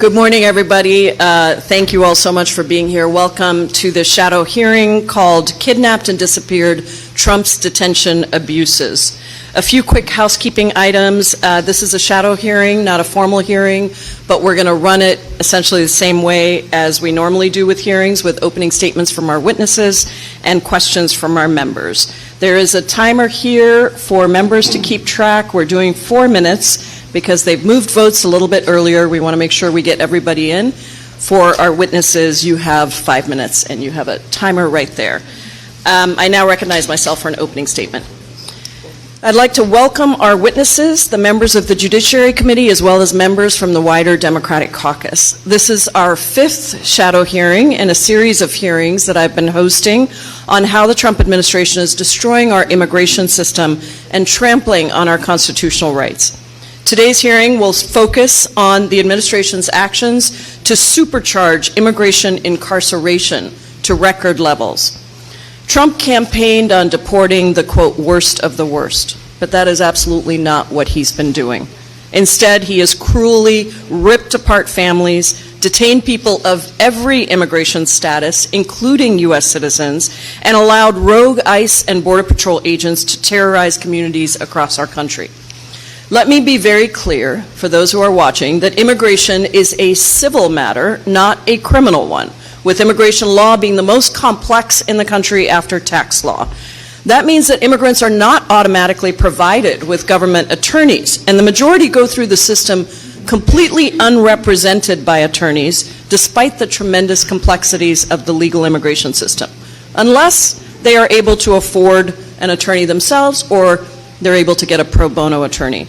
Good morning, everybody. Thank you all so much for being here. Welcome to the shadow hearing called Kidnapped and Disappeared, Trump's Detention Abuses. A few quick housekeeping items. This is a shadow hearing, not a formal hearing, but we're going to run it essentially the same way as we normally do with hearings, with opening statements from our witnesses and questions from our members. There is a timer here for members to keep track. We're doing 4 minutes. Because they've moved votes a little bit earlier, we want to make sure we get everybody in. For our witnesses, you have 5 minutes, and you have a timer right there. I now recognize myself for an opening statement. I'd like to welcome our witnesses, the members of the Judiciary Committee, as well as members from the wider Democratic Caucus. This is our 5th shadow hearing in a series of hearings that I've been hosting on how the Trump administration is destroying our immigration system and trampling on our constitutional rights. Today's hearing will focus on the administration's actions to supercharge immigration incarceration to record levels. Trump campaigned on deporting the, quote, worst of the worst, but that is absolutely not what he's been doing. Instead, he has cruelly ripped apart families, detained people of every immigration status, including U.S. citizens, and allowed rogue ICE and Border Patrol agents to terrorize communities across our country. Let me be very clear, for those who are watching, that immigration is a civil matter, not a criminal one, with immigration law being the most complex in the country after tax law. That means that immigrants are not automatically provided with government attorneys, and the majority go through the system completely unrepresented by attorneys, despite the tremendous complexities of the legal immigration system, unless they are able to afford an attorney themselves or they're able to get a pro bono attorney.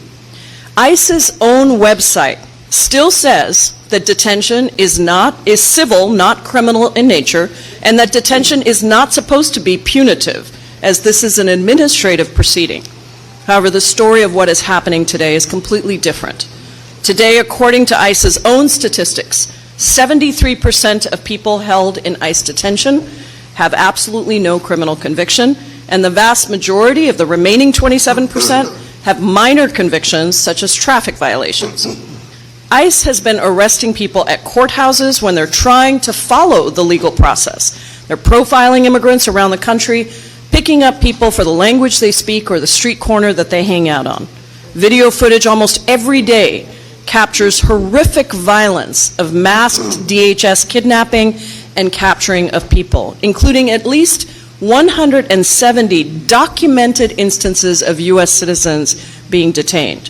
ICE's own website still says that detention is civil, not criminal in nature, and that detention is not supposed to be punitive, as this is an administrative proceeding. However, the story of what is happening today is completely different. Today, according to ICE's own statistics, 73% of people held in ICE detention have absolutely no criminal conviction, and the vast majority of the remaining 27% have minor convictions such as traffic violations. ICE has been arresting people at courthouses when they're trying to follow the legal process. They're profiling immigrants around the country, picking up people for the language they speak or the street corner that they hang out on. Video footage almost every day captures horrific violence of masked DHS kidnapping and capturing of people, including at least 170 documented instances of U.S. citizens being detained.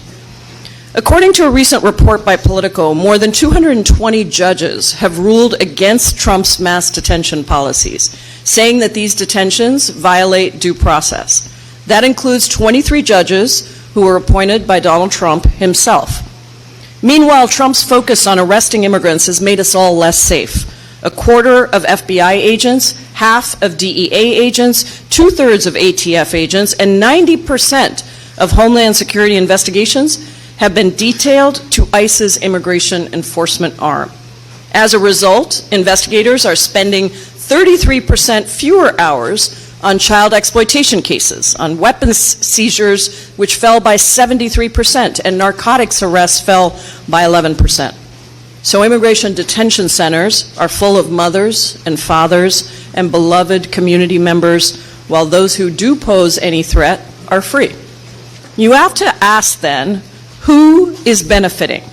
According to a recent report by Politico, more than 220 judges have ruled against Trump's mass detention policies, saying that these detentions violate due process. That includes 23 judges who were appointed by Donald Trump himself. Meanwhile, Trump's focus on arresting immigrants has made us all less safe. A quarter of FBI agents, half of DEA agents, 2/3 of ATF agents, and 90% of Homeland Security investigations have been detailed to ICE's immigration enforcement arm. As a result, investigators are spending 33% fewer hours on child exploitation cases, on weapons seizures, which fell by 73%, and narcotics arrests fell by 11%. So immigration detention centers are full of mothers and fathers and beloved community members, while those who do pose any threat are free. You have to ask then, who is benefiting?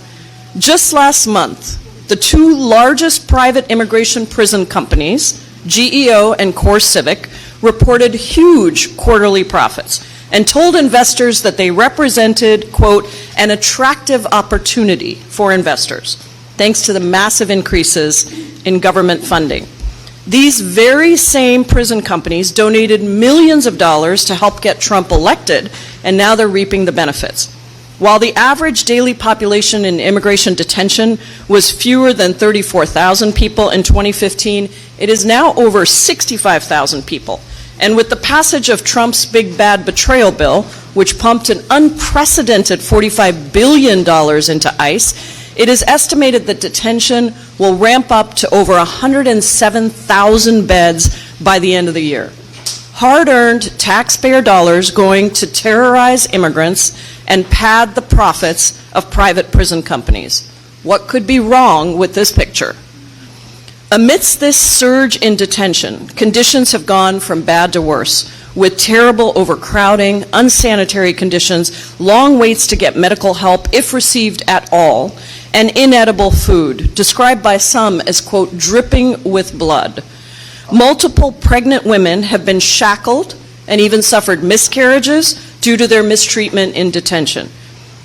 Just last month, the 2 largest private immigration prison companies, GEO and CoreCivic, reported huge quarterly profits and told investors that they represented, quote, an attractive opportunity for investors, thanks to the massive increases in government funding. These very same prison companies donated millions of dollars to help get Trump elected, and now they're reaping the benefits. While the average daily population in immigration detention was fewer than 34,000 people in 2015, it is now over 65,000 people. And with the passage of Trump's big bad betrayal bill, which pumped an unprecedented $45 billion into ICE, it is estimated that detention will ramp up to over 107,000 beds by the end of the year. Hard-earned taxpayer dollars going to terrorize immigrants and pad the profits of private prison companies. What could be wrong with this picture? Amidst this surge in detention, conditions have gone from bad to worse, with terrible overcrowding, unsanitary conditions, long waits to get medical help, if received at all, and inedible food, described by some as, quote, dripping with blood. Multiple pregnant women have been shackled and even suffered miscarriages due to their mistreatment in detention.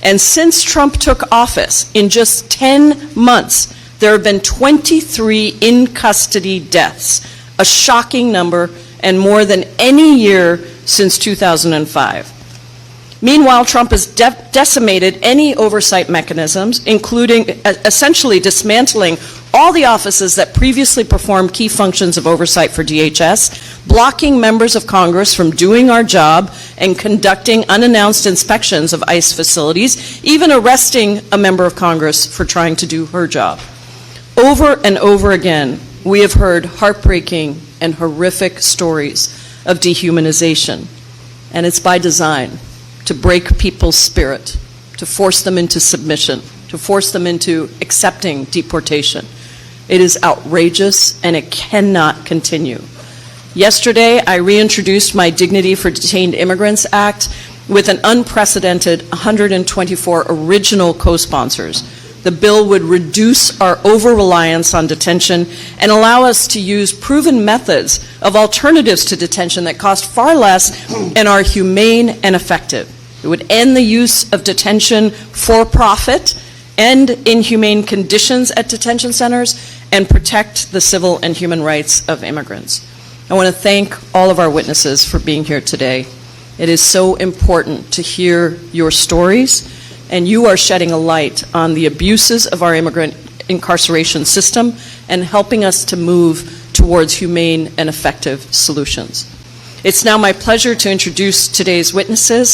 And since Trump took office, in just 10 months, there have been 23 in-custody deaths, a shocking number, and more than any year since 2005. Meanwhile, Trump has decimated any oversight mechanisms, including essentially dismantling all the offices that previously performed key functions of oversight for DHS, blocking members of Congress from doing our job and conducting unannounced inspections of ICE facilities, even arresting a member of Congress for trying to do her job. Over and over again, we have heard heartbreaking and horrific stories of dehumanization, and it's by design, to break people's spirit, to force them into submission, to force them into accepting deportation. It is outrageous, and it cannot continue. Yesterday, I reintroduced my Dignity for Detained Immigrants Act with an unprecedented 124 original co-sponsors. The bill would reduce our over-reliance on detention and allow us to use proven methods of alternatives to detention that cost far less and are humane and effective. It would end the use of detention for profit, end inhumane conditions at detention centers, and protect the civil and human rights of immigrants. I want to thank all of our witnesses for being here today. It is so important to hear your stories, and you are shedding a light on the abuses of our immigrant incarceration system and helping us to move towards humane and effective solutions. It's now my pleasure to introduce today's witnesses.